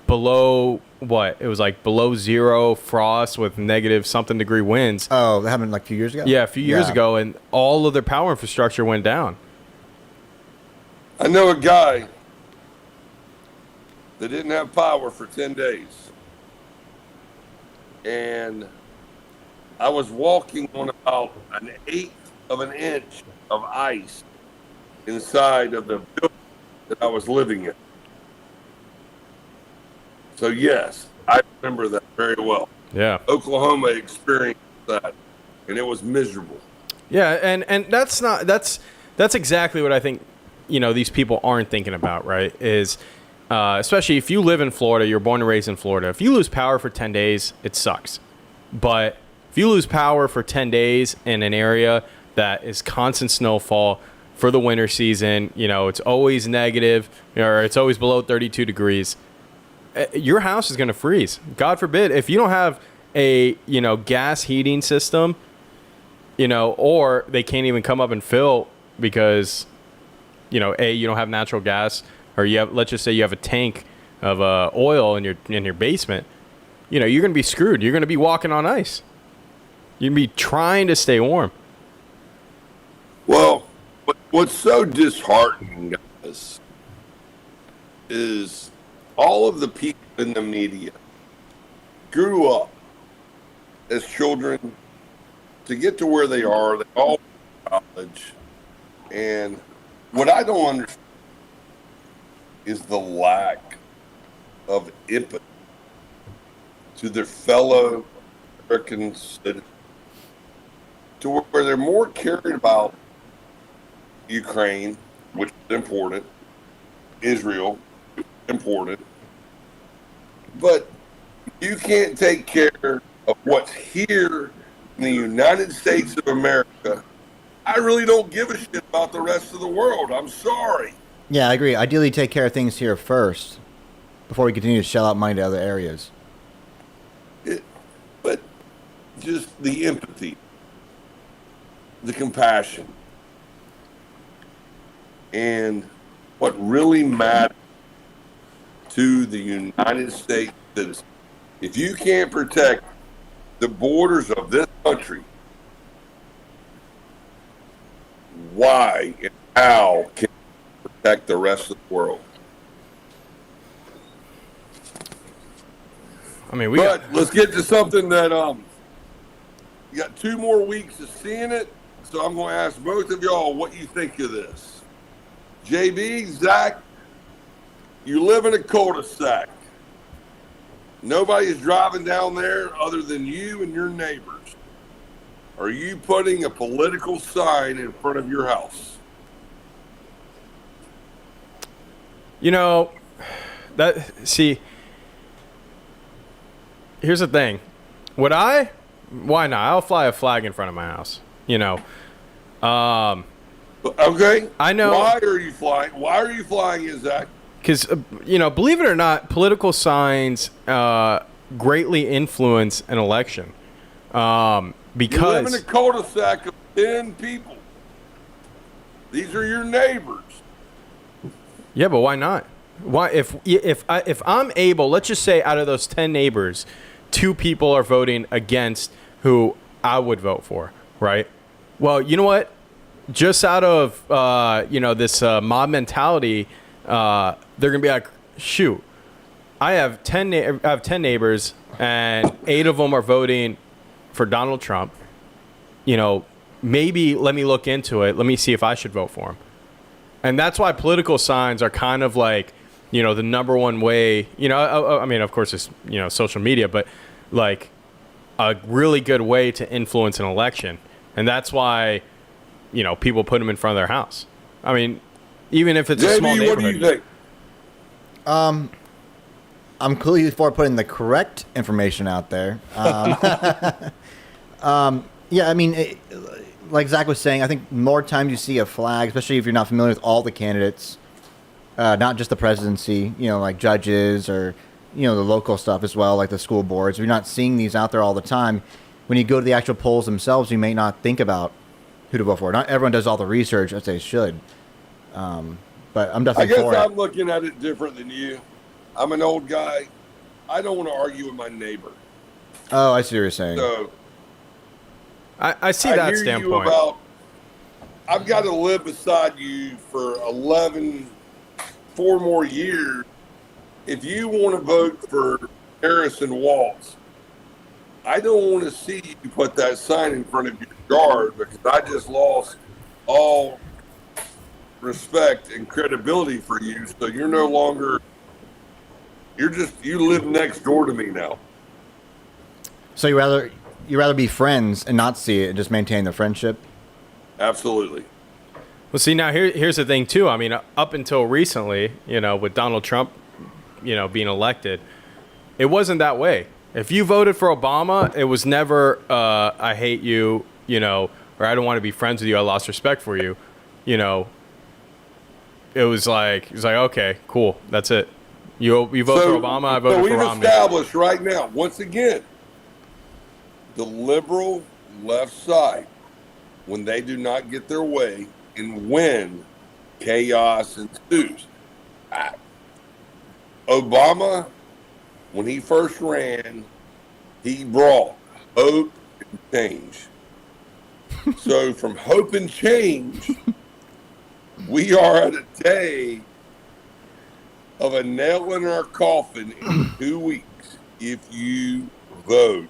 [SPEAKER 4] below what? It was like below zero frost with negative something degree winds.
[SPEAKER 2] Oh, that happened like a few years ago?
[SPEAKER 4] Yeah, a few years
[SPEAKER 2] Yeah.
[SPEAKER 4] ago, and all of their power infrastructure went down.
[SPEAKER 5] I know a guy that didn't have power for 10 days. And I was walking on about an eighth of an inch of ice inside of the building that I was living in. So yes, I remember that very well.
[SPEAKER 4] Yeah.
[SPEAKER 5] Oklahoma experienced that, and it was miserable.
[SPEAKER 4] Yeah, and that's exactly what I think, these people aren't thinking about, right? Is especially if you live in Florida, you're born and raised in Florida. If you lose power for 10 days, it sucks. But if you lose power for 10 days in an area that is constant snowfall for the winter season, it's always negative or it's always below 32 degrees, your house is going to freeze. God forbid, if you don't have a, gas heating system, or they can't even come up and fill because, you don't have natural gas, or let's just say you have a tank of oil in your basement, you're going to be screwed. You're going to be walking on ice. You're going to be trying to stay warm.
[SPEAKER 5] Well, what's so disheartening, guys, is all of the people in the media grew up as children to get to where they are. They all went to college. And what I don't understand is the lack of empathy to their fellow American citizens, to where they're more cared about Ukraine, which is important, Israel, important, but you can't take care of what's here in the United States of America. I really don't give a shit about the rest of the world. I'm sorry.
[SPEAKER 2] Yeah, I agree. Ideally, take care of things here first before we continue to shell out money to other areas.
[SPEAKER 5] just the empathy, the compassion, and what really matters to the United States citizens. If you can't protect the borders of this country, why and how can you protect the rest of the world?
[SPEAKER 4] I mean,
[SPEAKER 5] Let's get to something that you got 2 more weeks of seeing it, so I'm going to ask both of y'all what you think of this. JB, Zach, you live in a cul-de-sac. Nobody's driving down there other than you and your neighbors. Are you putting a political sign in front of your house?
[SPEAKER 4] You know, here's the thing. Why not? I'll fly a flag in front of my house. You know.
[SPEAKER 5] Okay.
[SPEAKER 4] I know.
[SPEAKER 5] Why are you flying? Why are you flying it, Zach?
[SPEAKER 4] Because, believe it or not, political signs greatly influence an election. Because
[SPEAKER 5] You live in a cul-de-sac of 10 people. These are your neighbors.
[SPEAKER 4] Yeah, but why not? Why if I'm able, let's just say out of those 10 neighbors, 2 people are voting against who I would vote for, right? Well, you know what? Just out of this mob mentality, they're gonna be like, shoot, I have 10 neighbors, and 8 of them are voting for Donald Trump. Maybe let me look into it. Let me see if I should vote for him. And that's why political signs are kind of like, the number one way. I mean, of course, it's social media, but like a really good way to influence an election. And that's why, people put them in front of their house. I mean, even if it's a small neighborhood.
[SPEAKER 5] What do you think?
[SPEAKER 2] I'm clearly for putting the correct information out there. Yeah, I mean, like Zach was saying, I think more times you see a flag, especially if you're not familiar with all the candidates, not just the presidency, like judges or, the local stuff as well, like the school boards. If you're not seeing these out there all the time, when you go to the actual polls themselves, you may not think about who to vote for. Not everyone does all the research as they should. But I'm definitely for it.
[SPEAKER 5] I guess I'm looking at it different than you. I'm an old guy. I don't want to argue with my neighbor.
[SPEAKER 2] Oh, I see what you're saying.
[SPEAKER 5] So
[SPEAKER 4] I see that standpoint.
[SPEAKER 5] I've got to live beside you for 4 more years. If you want to vote for Harrison Waltz, I don't want to see you put that sign in front of your yard, because I just lost all respect and credibility for you. So you're no longer, you live next door to me now.
[SPEAKER 2] So you rather be friends and not see it and just maintain the friendship?
[SPEAKER 5] Absolutely.
[SPEAKER 4] Well, see, now here's the thing too. I mean, up until recently, with Donald Trump, being elected, it wasn't that way. If you voted for Obama, it was never, I hate you, or I don't want to be friends with you. I lost respect for you. It was like, okay, cool. That's it. You vote for Obama, I voted for Romney.
[SPEAKER 5] We've established right now, once again, the liberal left side, when they do not get their way and when chaos ensues. Obama, when he first ran, he brought hope and change. So from hope and change, we are at a day of a nail in our coffin in 2 weeks. If you vote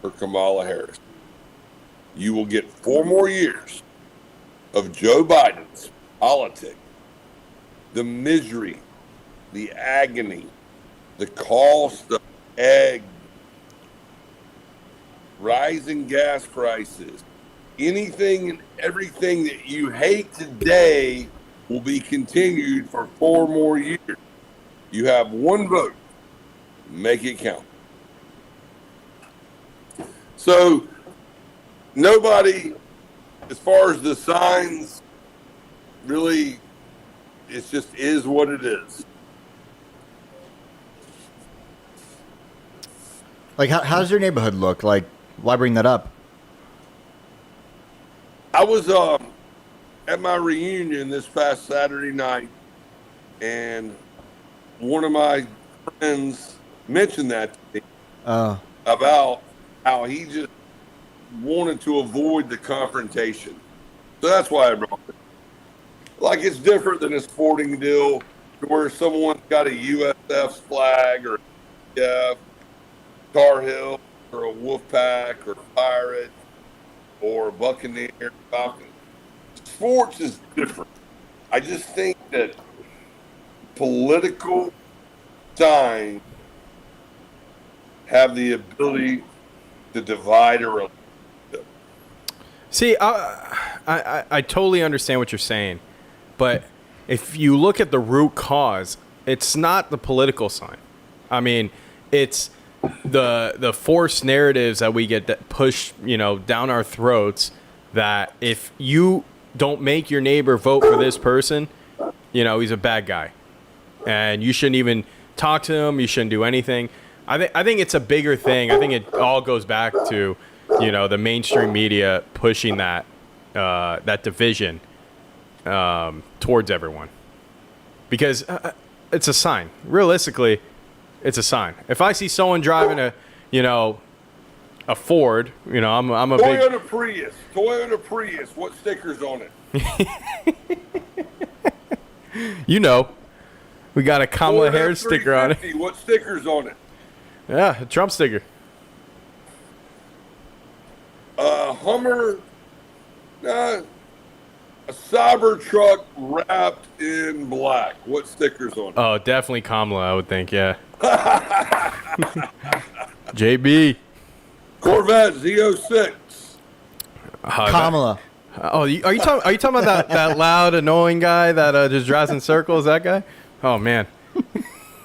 [SPEAKER 5] for Kamala Harris, you will get 4 more years of Joe Biden's politics, the misery, the agony, the cost of eggs, rising gas prices, anything and everything that you hate today will be continued for 4 more years. You have 1 vote. Make it count. So nobody, as far as the signs, really, it just is what it is.
[SPEAKER 2] Like, how does your neighborhood look? Like, Why bring that up?
[SPEAKER 5] I was at my reunion this past Saturday night, and one of my friends mentioned that to me about how he just wanted to avoid the confrontation. So that's why I brought it. Like, it's different than a sporting deal where someone's got a USF flag or a Tar Heel or a Wolfpack or a Pirate or a Buccaneer, Falcon. Sports is different. I just think that political signs have the ability to divide a relationship.
[SPEAKER 4] See, I totally understand what you're saying, but if you look at the root cause, it's not the political sign. I mean, it's the forced narratives that we get that push, down our throats, that if you don't make your neighbor vote for this person, he's a bad guy, and you shouldn't even talk to him. You shouldn't do anything. I think it's a bigger thing. I think it all goes back to, the mainstream media pushing that division towards everyone, because it's a sign. Realistically, it's a sign. If I see someone driving a Ford, I'm a
[SPEAKER 5] Toyota
[SPEAKER 4] big
[SPEAKER 5] Prius. Toyota Prius. What sticker's on it?
[SPEAKER 4] we got a Kamala Harris sticker on it.
[SPEAKER 5] What sticker's on it?
[SPEAKER 4] Yeah, a Trump sticker.
[SPEAKER 5] Hummer, a Cybertruck wrapped in black. What sticker's on it?
[SPEAKER 4] Oh, definitely Kamala, I would think, yeah. JB.
[SPEAKER 5] Corvette Z06.
[SPEAKER 2] Kamala.
[SPEAKER 4] Are you talking about that loud, annoying guy that just drives in circles? That guy? Oh man.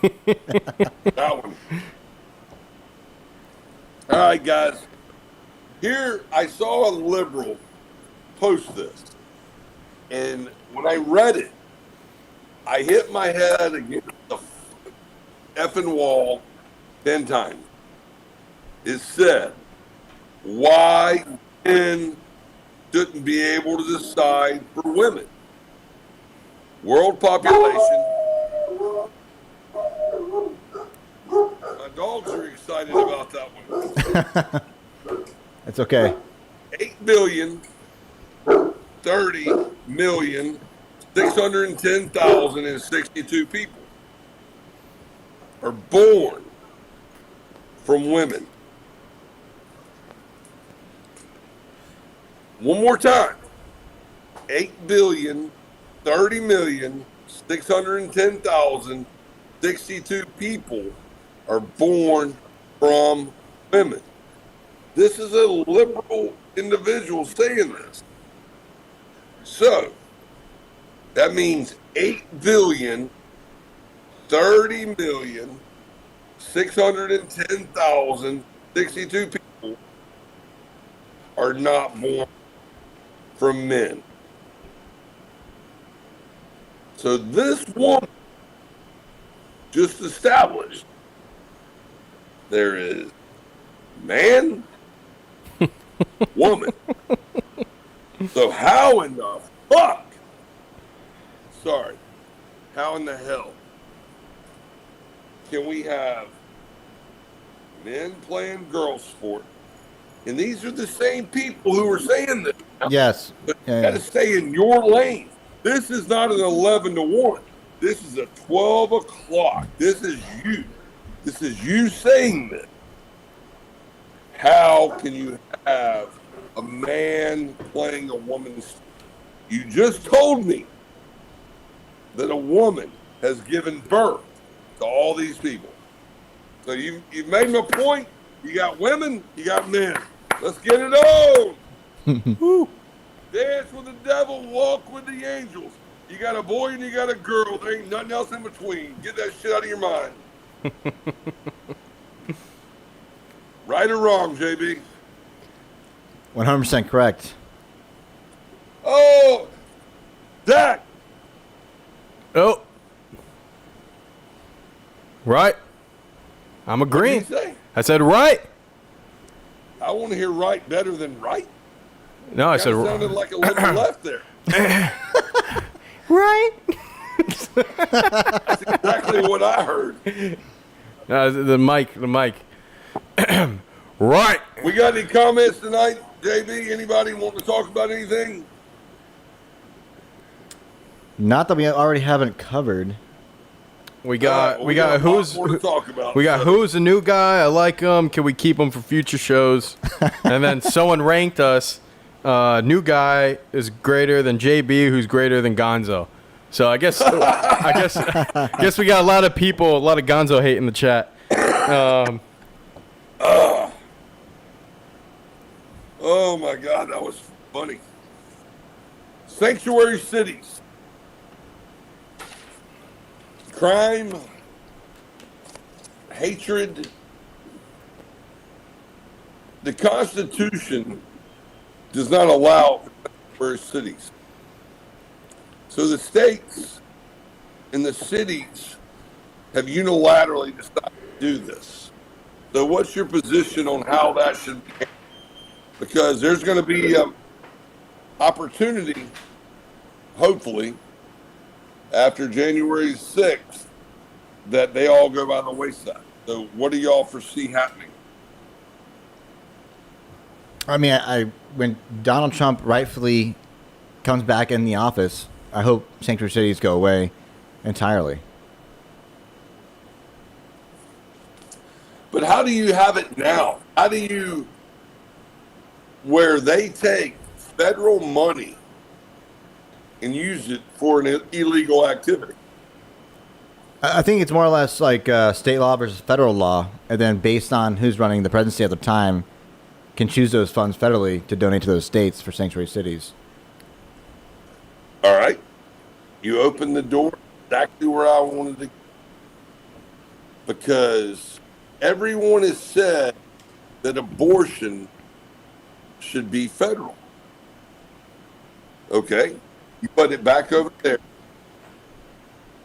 [SPEAKER 5] That one. All right, guys. Here, I saw a liberal post this, and when I read it, I hit my head against the effing wall 10 times. It said, why men shouldn't be able to decide for women. World population. My dogs are excited about that one.
[SPEAKER 2] It's okay.
[SPEAKER 5] 8,030,610,062 people are born from women. One more time. 8,030,610,062 people are born from women. This is a liberal individual saying this. So, that means 8,030,610,062 people are not born from men. So this woman just established there is man, woman. So how in the fuck? Sorry. How in the hell can we have men playing girl sport? And these are the same people who are saying this.
[SPEAKER 2] Yes.
[SPEAKER 5] But you got to stay in your lane. This is not an 11 to 1. This is a 12 o'clock. This is you. This is you saying this. How can you have a man playing a woman's? You just told me that a woman has given birth to all these people. So you've made my point. You got women, you got men. Let's get it on. Woo. Dance with the devil, walk with the angels. You got a boy and you got a girl. There ain't nothing else in between. Get that shit out of your mind. Right or wrong, JB?
[SPEAKER 2] 100% correct.
[SPEAKER 5] Oh, Dak.
[SPEAKER 4] Oh. Right. I'm
[SPEAKER 5] What
[SPEAKER 4] agreeing.
[SPEAKER 5] did he say?
[SPEAKER 4] I said right.
[SPEAKER 5] I want to hear right better than right.
[SPEAKER 4] No, I said
[SPEAKER 5] Kinda sounded like a little left there.
[SPEAKER 2] Right?
[SPEAKER 5] That's exactly what I heard.
[SPEAKER 4] the mic. Right.
[SPEAKER 5] We got any comments tonight, JB? Anybody want to talk about anything?
[SPEAKER 2] Not that we already haven't covered.
[SPEAKER 4] We got
[SPEAKER 5] we got a lot
[SPEAKER 4] who's
[SPEAKER 5] more to talk about,
[SPEAKER 4] we got
[SPEAKER 5] so.
[SPEAKER 4] who's the new guy. I like him. Can we keep him for future shows? And then someone ranked us. New guy is greater than JB, who's greater than Gonzo. So I guess we got a lot of people, a lot of Gonzo hate in the chat.
[SPEAKER 5] Oh my God, that was funny. Sanctuary cities. Crime, hatred. The Constitution does not allow sanctuary cities. So the states and the cities have unilaterally decided to do this. So what's your position on how that should be handled? Because there's going to be opportunity, hopefully, after January 6th, that they all go by the wayside. So what do y'all foresee happening?
[SPEAKER 2] I mean, when Donald Trump rightfully comes back in the office, I hope sanctuary cities go away entirely.
[SPEAKER 5] But how do you have it now? How do you, where they take federal money and use it for an illegal activity?
[SPEAKER 2] I think it's more or less like state law versus federal law, and then based on who's running the presidency at the time, can choose those funds federally to donate to those states for sanctuary cities.
[SPEAKER 5] All right. You open the door exactly where I wanted to go. Because everyone has said that abortion should be federal. Okay. You put it back over there.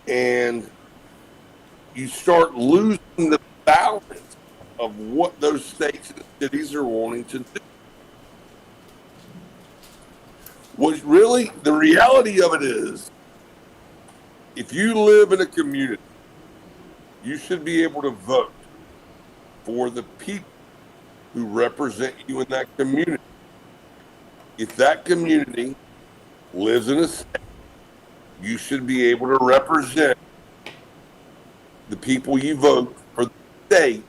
[SPEAKER 5] And you start losing the balance of what those states and cities are wanting to do. Was really, the reality of it is, if you live in a community, you should be able to vote for the people who represent you in that community. If that community lives in a state, you should be able to represent the people you vote for the state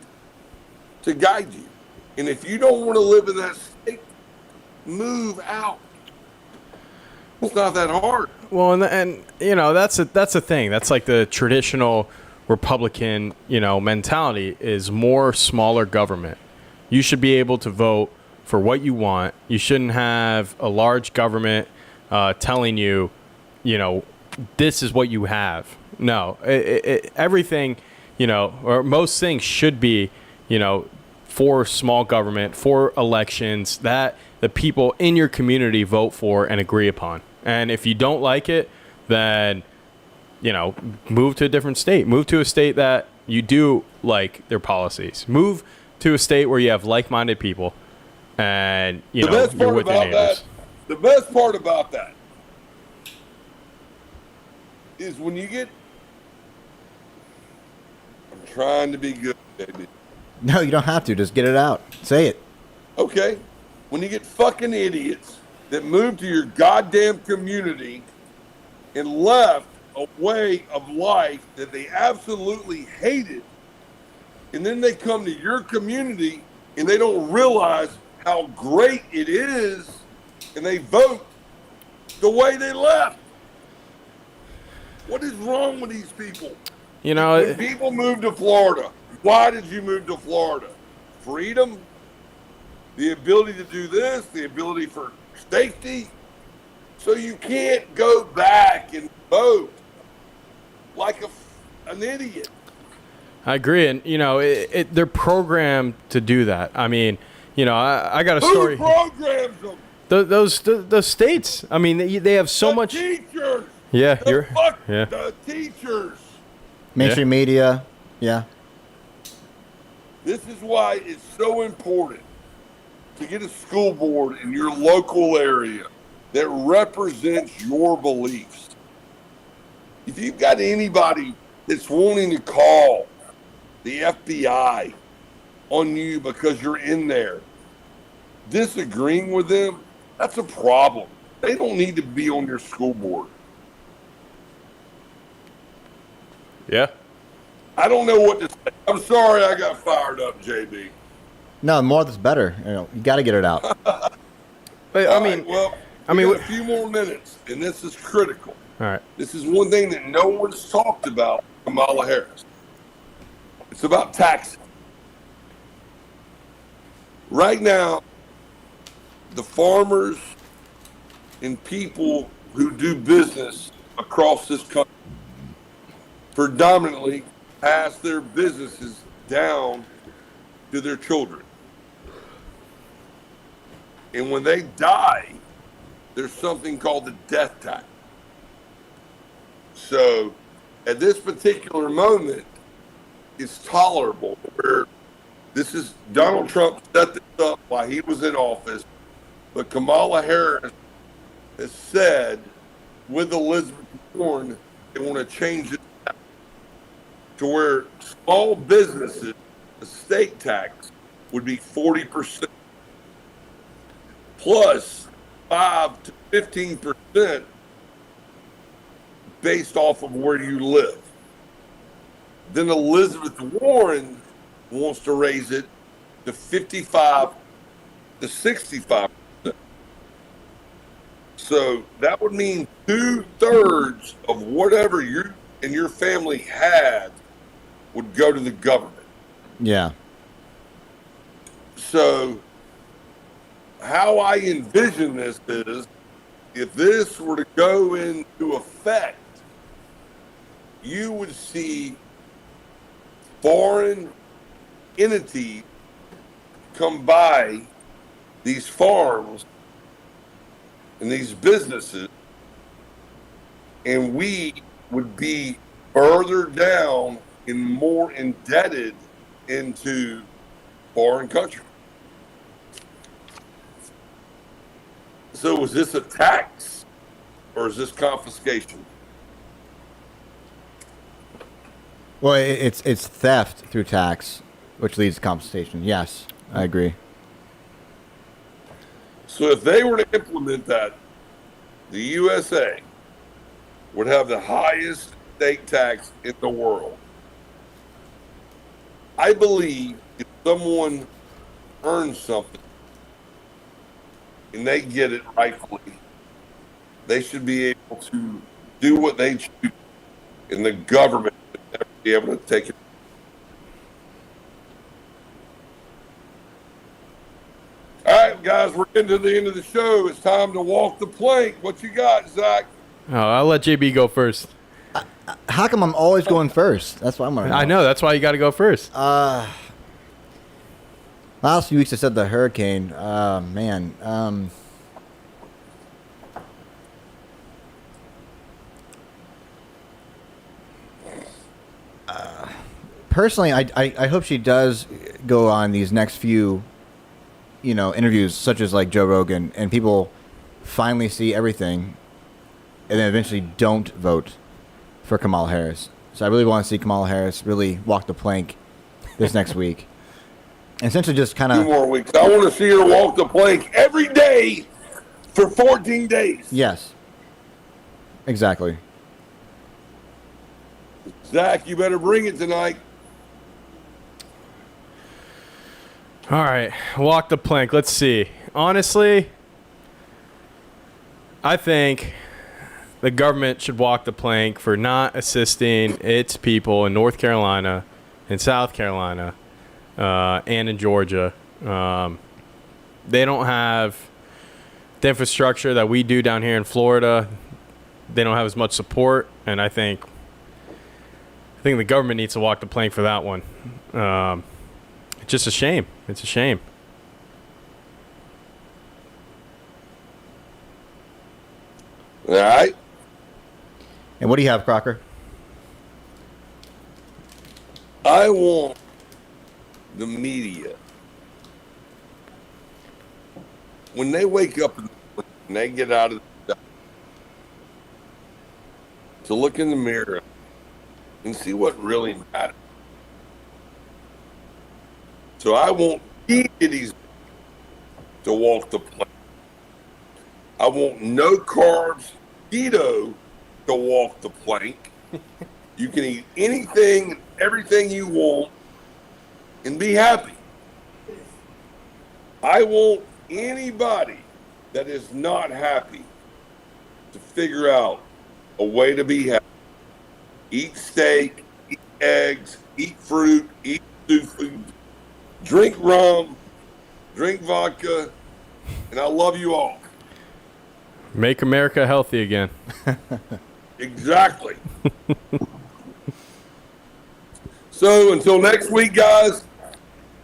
[SPEAKER 5] to guide you. And if you don't want to live in that state, move out. It's not that hard.
[SPEAKER 4] Well, and you know that's a thing. That's like the traditional Republican, mentality is more smaller government. You should be able to vote for what you want. You shouldn't have a large government telling you, this is what you have. No, everything, or most things should be, for small government, for elections that the people in your community vote for and agree upon. And if you don't like it, then, move to a different state. Move to a state that you do like their policies. Move to a state where you have like-minded people and, you're with your neighbors.
[SPEAKER 5] The best part about that is when you get... I'm trying to be good, baby.
[SPEAKER 2] No, you don't have to. Just get it out. Say it.
[SPEAKER 5] Okay. When you get fucking idiots that moved to your goddamn community and left a way of life that they absolutely hated, and then they come to your community and they don't realize how great it is, and they vote the way they left. What is wrong with these people? When people move to Florida, why did you move to Florida? Freedom? The ability to do this, the ability for safety. So you can't go back and vote like an idiot.
[SPEAKER 4] I agree. And, they're programmed to do that. I mean, I got a story.
[SPEAKER 5] Who programs them?
[SPEAKER 4] Those states. I mean, they have so much.
[SPEAKER 5] Teachers.
[SPEAKER 4] Yeah,
[SPEAKER 5] The teachers.
[SPEAKER 2] Mainstream media. Yeah.
[SPEAKER 5] This is why it's so important to get a school board in your local area that represents your beliefs. If you've got anybody that's wanting to call the FBI on you because you're in there disagreeing with them, that's a problem. They don't need to be on your school board.
[SPEAKER 4] Yeah.
[SPEAKER 5] I don't know what to say. I'm sorry I got fired up, JB.
[SPEAKER 2] No, the more that's better. You got to get it out.
[SPEAKER 4] But,
[SPEAKER 5] All right, well,
[SPEAKER 4] I mean,
[SPEAKER 5] we got a few more minutes, and this is critical.
[SPEAKER 4] all right.
[SPEAKER 5] This is one thing that no one's talked about, Kamala Harris. It's about taxes. Right now, the farmers and people who do business across this country predominantly pass their businesses down to their children. And when they die, there's something called the death tax. So at this particular moment, it's tolerable where this is Donald Trump set this up while he was in office, but Kamala Harris has said with Elizabeth Warren, they want to change it to where small businesses, the state tax would be 40% plus 5 to 15% based off of where you live. Then Elizabeth Warren wants to raise it to 55 to 65%. So that would mean 2/3 of whatever you and your family had would go to the government.
[SPEAKER 2] Yeah.
[SPEAKER 5] So how I envision this is, if this were to go into effect, you would see foreign entities come by these farms and these businesses, and we would be further down and more indebted into foreign countries. So is this a tax or is this confiscation?
[SPEAKER 2] Well, it's theft through tax, which leads to compensation. Yes, I agree.
[SPEAKER 5] So if they were to implement that, the USA would have the highest state tax in the world. I believe if someone earns something and they get it rightfully, they should be able to do what they choose, and the government should never be able to take it. All right, guys, we're getting to the end of the show. It's time to walk the plank. What you got, Zach?
[SPEAKER 4] Oh, I'll let JB go first.
[SPEAKER 2] How come I'm always going first? That's what I'm wondering.
[SPEAKER 4] I know. That's why you got to go first.
[SPEAKER 2] Last few weeks I said the hurricane. Man. Personally, I hope she does go on these next few, interviews, such as like Joe Rogan, and people finally see everything, and then eventually don't vote for Kamala Harris. So I really want to see Kamala Harris really walk the plank this next week. And essentially just kind
[SPEAKER 5] 2
[SPEAKER 2] of...
[SPEAKER 5] more weeks. I want to see her walk the plank every day for 14 days.
[SPEAKER 2] Yes. Exactly.
[SPEAKER 5] Zach, you better bring it tonight.
[SPEAKER 4] All right, walk the plank. Let's see. Honestly, I think the government should walk the plank for not assisting its people in North Carolina, in South Carolina, and in Georgia. They don't have the infrastructure that we do down here in Florida. They don't have as much support, and I think the government needs to walk the plank for that one. It's just a shame. It's a shame.
[SPEAKER 5] All right.
[SPEAKER 2] And what do you have, Crocker?
[SPEAKER 5] I want the media when they wake up in the morning and they get out of the to look in the mirror and see what really matters. So I want these to walk the plank. I want no carbs keto to walk the plank. You can eat anything and everything you want and be happy. I want anybody that is not happy to figure out a way to be happy. Eat steak, eat eggs, eat fruit, eat seafood, drink rum, drink vodka, and I love you all.
[SPEAKER 4] Make America healthy again.
[SPEAKER 5] Exactly. So until next week, guys,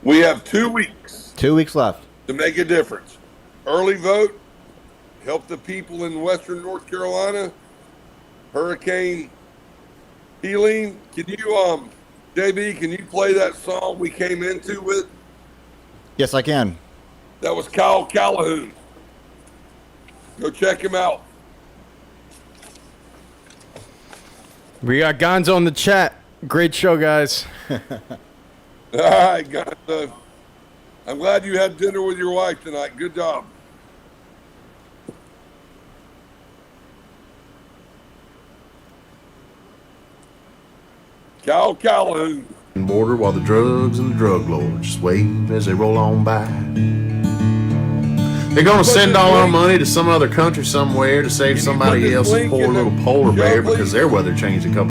[SPEAKER 5] we have 2 weeks
[SPEAKER 2] 2 weeks left.
[SPEAKER 5] to make a difference. Early vote, help the people in Western North Carolina. Hurricane Helene, can you, JB, can you play that song we came into with?
[SPEAKER 2] Yes, I can.
[SPEAKER 5] That was Kyle Calhoun. Go check him out.
[SPEAKER 4] We got Gonzo in the chat. Great show, guys.
[SPEAKER 5] All right, guys. I'm glad you had dinner with your wife tonight. Good job. Kyle Calhoun.
[SPEAKER 1] Border while the drugs and the drug lords just wave as they roll on by. They're gonna send all our money to some other country somewhere to save
[SPEAKER 5] Can you
[SPEAKER 1] somebody
[SPEAKER 5] put this
[SPEAKER 1] else's
[SPEAKER 5] link
[SPEAKER 1] poor
[SPEAKER 5] in the
[SPEAKER 1] little polar
[SPEAKER 5] show,
[SPEAKER 1] bear
[SPEAKER 5] please?
[SPEAKER 1] because their weather changed a couple